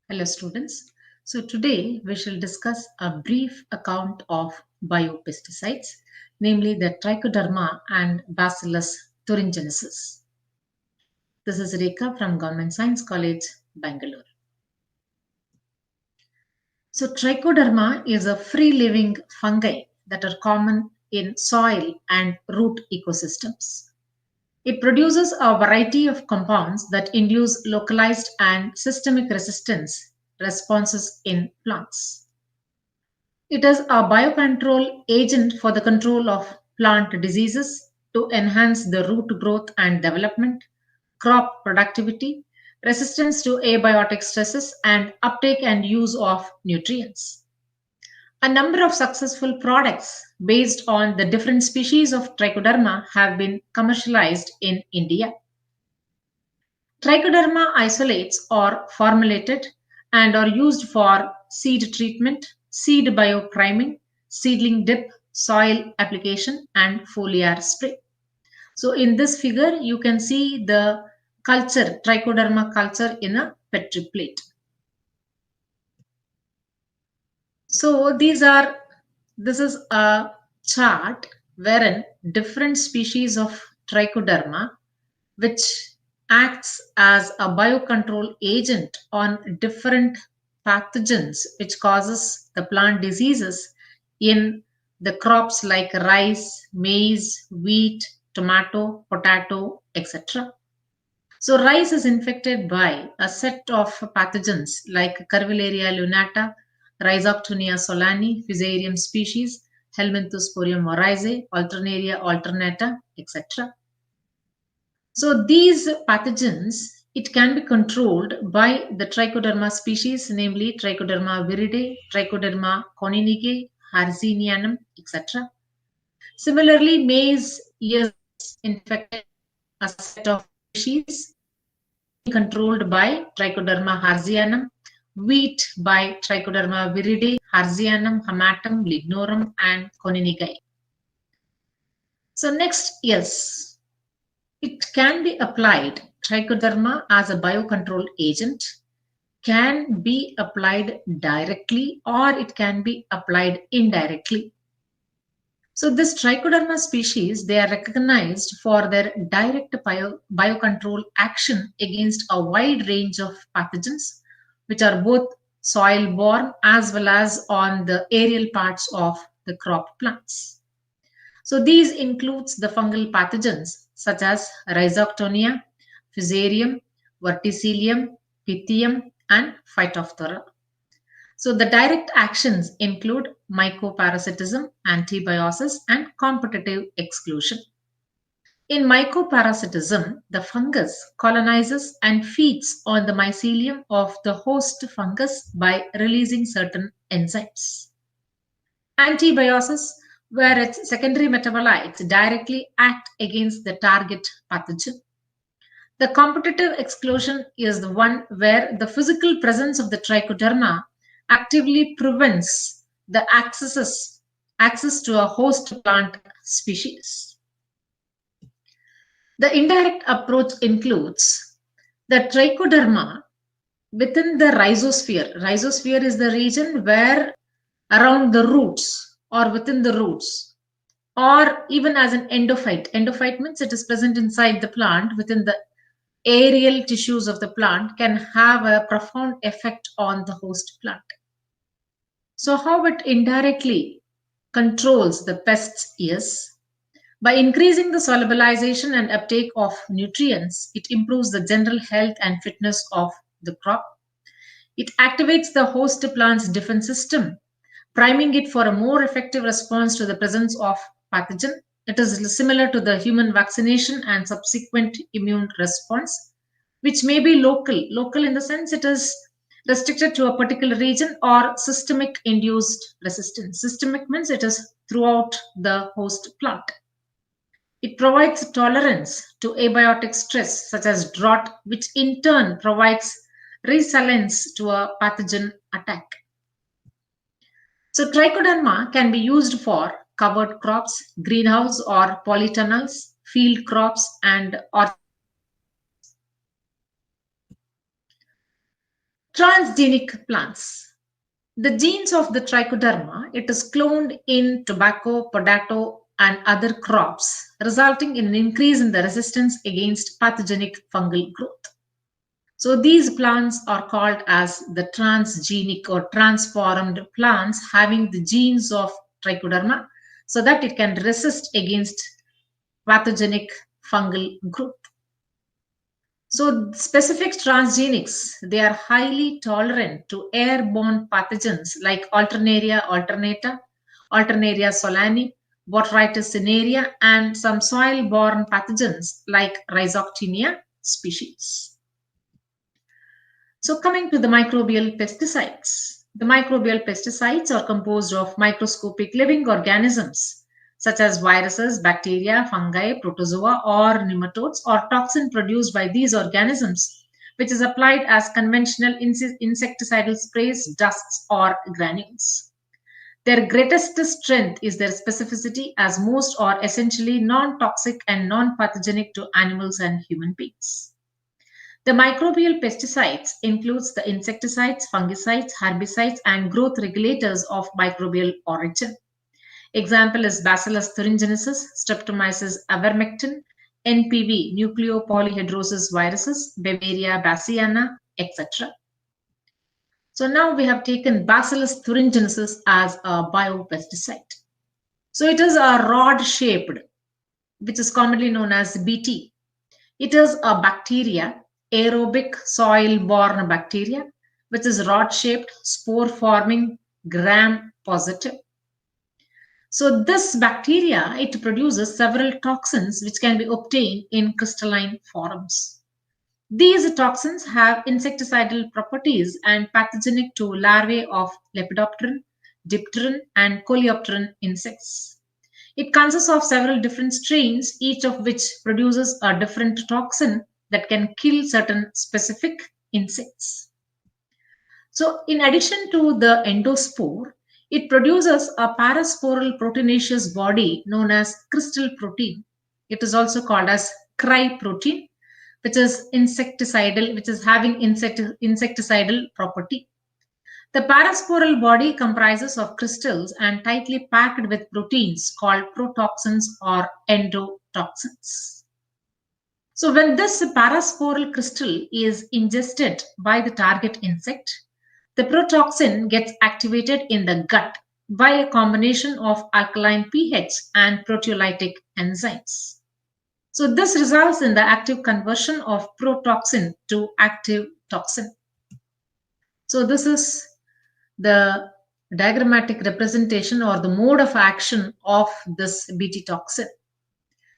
Hello, students. So, today we shall discuss a brief account of biopesticides, namely the Trichoderma and Bacillus thuringiensis. This is Rekha from Government Science College, Bangalore. So, Trichoderma is a free living fungi that are common in soil and root ecosystems. It produces a variety of compounds that induce localized and systemic resistance responses in plants. It is a biocontrol agent for the control of plant diseases to enhance the root growth and development, crop productivity, resistance to abiotic stresses, and uptake and use of nutrients. A number of successful products based on the different species of Trichoderma have been commercialized in India. Trichoderma isolates are formulated and are used for seed treatment, seed biopriming, seedling dip, soil application, and foliar spray. So, in this figure, you can see the culture, Trichoderma culture in a petri plate. So, this is a chart wherein different species of Trichoderma which acts as a biocontrol agent on different pathogens which causes the plant diseases in the crops like rice, maize, wheat, tomato, potato, etc. So rice is infected by a set of pathogens like Curvularia lunata, Rhizoctonia solani, Fusarium species, Helminthosporium oryzae, Alternaria alternata, etc. So these pathogens, it can be controlled by the Trichoderma species, namely Trichoderma viride, Trichoderma coninigae, Harzinianum, etc. Similarly, maize is infected a set of species being controlled by Trichoderma harzianum, wheat by Trichoderma viride, Harzianum, Hamatum, Lignorum, and Coninigae. So next, yes, it can be applied. Trichoderma as a biocontrol agent can be applied directly or it can be applied indirectly. So this Trichoderma species, they are recognized for their direct biocontrol action against a wide range of pathogens, which are both soil-borne as well as on the aerial parts of the crop plants. So these includes the fungal pathogens such as Rhizoctonia, Fusarium, Verticillium, Pythium, and Phytophthora. So the direct actions include mycoparasitism, antibiosis, and competitive exclusion. In mycoparasitism, the fungus colonizes and feeds on the mycelium of the host fungus by releasing certain enzymes. Antibiosis, where its secondary metabolites directly act against the target pathogen. The competitive exclusion is the one where the physical presence of the trichoderma actively prevents the access to a host plant species. The indirect approach includes the trichoderma within the rhizosphere. Rhizosphere is the region where around the roots or within the roots or even as an endophyte. Endophyte means it is present inside the plant within the aerial tissues of the plant can have a profound effect on the host plant. So, how it indirectly controls the pests is by increasing the solubilization and uptake of nutrients, it improves the general health and fitness of the crop. It activates the host plant's defense system, priming it for a more effective response to the presence of pathogen. It is similar to the human vaccination and subsequent immune response, which may be local. Local in the sense it is restricted to a particular region or systemic induced resistance. Systemic means it is throughout the host plant. It provides tolerance to abiotic stress such as drought, which in turn provides resilience to a pathogen attack. So trichoderma can be used for covered crops, greenhouse or polytunnels, field crops, and Transgenic plants. The genes of the trichoderma, it is cloned in tobacco, potato, and other crops, resulting in an increase in the resistance against pathogenic fungal growth. So these plants are called as the transgenic or transformed plants having the genes of trichoderma so that it can resist against pathogenic fungal growth. So specific transgenics, they are highly tolerant to airborne pathogens like Alternaria alternata, Alternaria solani, Botrytis cinerea, and some soil-borne pathogens like Rhizoctinia species. So coming to the microbial pesticides. The microbial pesticides are composed of microscopic living organisms such as viruses, bacteria, fungi, protozoa, or nematodes, or toxin produced by these organisms, which is applied as conventional insecticidal sprays, dusts, or granules. Their greatest strength is their specificity, as most are essentially non-toxic and non-pathogenic to animals and human beings. The microbial pesticides includes the insecticides, fungicides, herbicides, and growth regulators of microbial origin. Example is Bacillus thuringiensis, Streptomyces ivermectin, NPV, nucleopolyhedrosis viruses, Bavaria bassiana, etc. So now we have taken Bacillus thuringiensis as a biopesticide. So it is a rod-shaped, which is commonly known as BT. It is a bacteria, aerobic soil-borne bacteria, which is rod-shaped, spore-forming, gram-positive. So this bacteria, it produces several toxins which can be obtained in crystalline forms. These toxins have insecticidal properties and pathogenic to larvae of Lepidopteran, Dipteran, and Coleopteran insects. It consists of several different strains, each of which produces a different toxin that can kill certain specific insects. So, in addition to the endospore, it produces a parasporal proteinaceous body known as crystal protein. It is also called as cry protein, which is insecticidal, which is having insecticidal property. The parasporal body comprises of crystals and tightly packed with proteins called protoxins or endotoxins. So when this parasporal crystal is ingested by the target insect, the protoxin gets activated in the gut by a combination of alkaline pH and proteolytic enzymes. So this results in the active conversion of protoxin to active toxin. So this is the diagrammatic representation or the mode of action of this Bt toxin.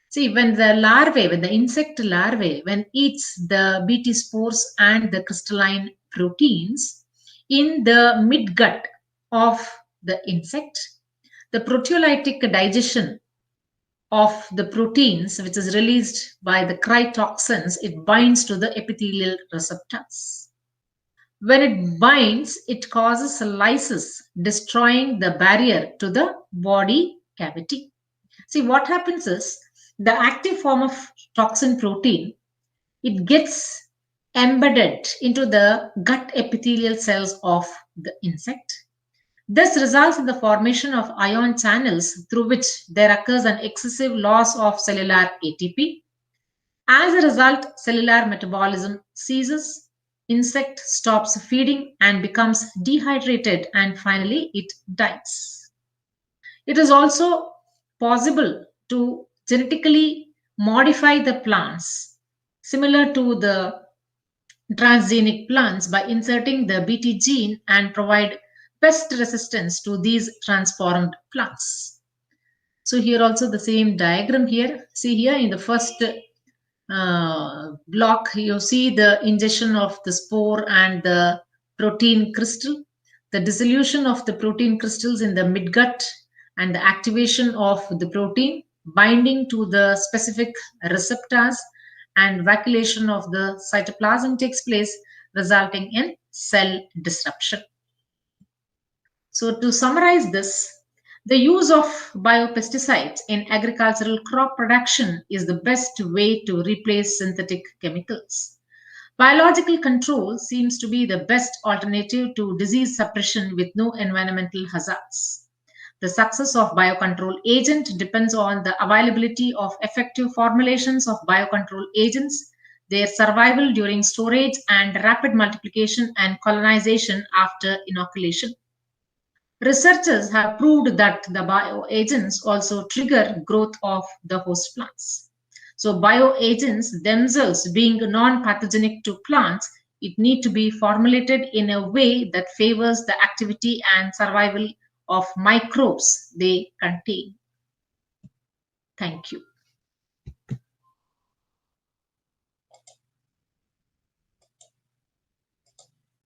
See, when the insect larvae, when eats the Bt spores and the crystalline proteins in the midgut of the insect, the proteolytic digestion of the proteins, which is released by the crytoxins, it binds to the epithelial receptors. When it binds, it causes lysis, destroying the barrier to the body cavity. See, what happens is the active form of toxin protein, it gets embedded into the gut epithelial cells of the insect. This results in the formation of ion channels through which there occurs an excessive loss of cellular ATP. As a result, cellular metabolism ceases, insect stops feeding and becomes dehydrated, and finally it dies. It is also possible to genetically modify the plants similar to the transgenic plants by inserting the Bt gene and provide pest resistance to these transformed plants. So here also the same diagram here. See here in the first block, you see the ingestion of the spore and the protein crystal, the dissolution of the protein crystals in the midgut, and the activation of the protein binding to the specific receptors, and vacillation of the cytoplasm takes place, resulting in cell disruption. So to summarize this, the use of biopesticides in agricultural crop production is the best way to replace synthetic chemicals. Biological control seems to be the best alternative to disease suppression with no environmental hazards. The success of biocontrol agent depends on the availability of effective formulations of biocontrol agents, their survival during storage, and rapid multiplication and colonization after inoculation. Researchers have proved that the bioagents also trigger growth of the host plants. So bioagents themselves being non-pathogenic to plants, it need to be formulated in a way that favors the activity and survival of microbes they contain. Thank you.